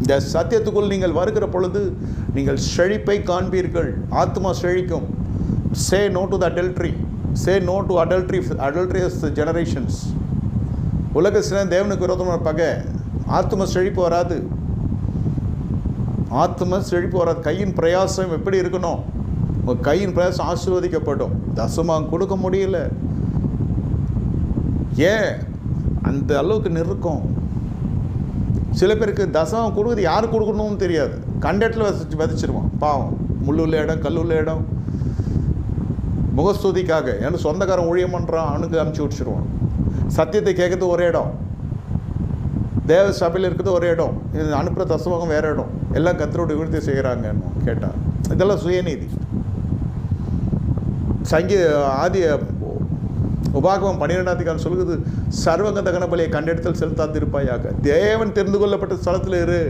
இந்த சத்தியத்துக்குள் நீங்கள் வருகிற பொழுது நீங்கள் செழிப்பை காண்பீர்கள். ஆத்மா செழிக்கும். Say no to the adultery, say no to adulterous generations. உலக சில தேவனுக்கு விரோதமான பகை. ஆத்ம செழிப்பு வராது. ஆத்ம செழிப்பு வராது. கையின் பிரயாசம் எப்படி இருக்கணும்? உங்கள் கையின் பிரயாசம் ஆசீர்வதிக்கப்படும். தசமாக கொடுக்க முடியல, ஏன் அந்த அளவுக்கு நெருக்கம். சில பேருக்கு தசமம் கொடுக்குறது யார் கொடுக்கணும்னு தெரியாது. கண்டத்தில் விதைச்சிருவான் பாவம். முள்ளுள்ள இடம், கல்லுள்ள இடம், முகஸ்துதிக்காக. ஏன்னா சொந்தக்காரன் ஊழியம் பண்ணுறான், அவனுக்கு அனுப்பிச்சி விட்டுருவான். சத்தியத்தை கேட்கறது ஒரே இடம், தேவ சபையில் இருக்கிறது ஒரே இடம், இது அனுப்புகிற தசமகம் வேறு இடம். எல்லாம் கர்த்தரோட விருத்தி செய்கிறாங்கன்னு கேட்டால் இதெல்லாம் சுயநீதி. ஆதி உபாகமம் 12 சொல்லுது, சர்வங்க தகன பலியை கண்டெடுத்தல் செலுத்தாதிருப்பாயாக. தேவன் தெரிந்து கொள்ளப்பட்ட ஸ்தலத்தில் இரு.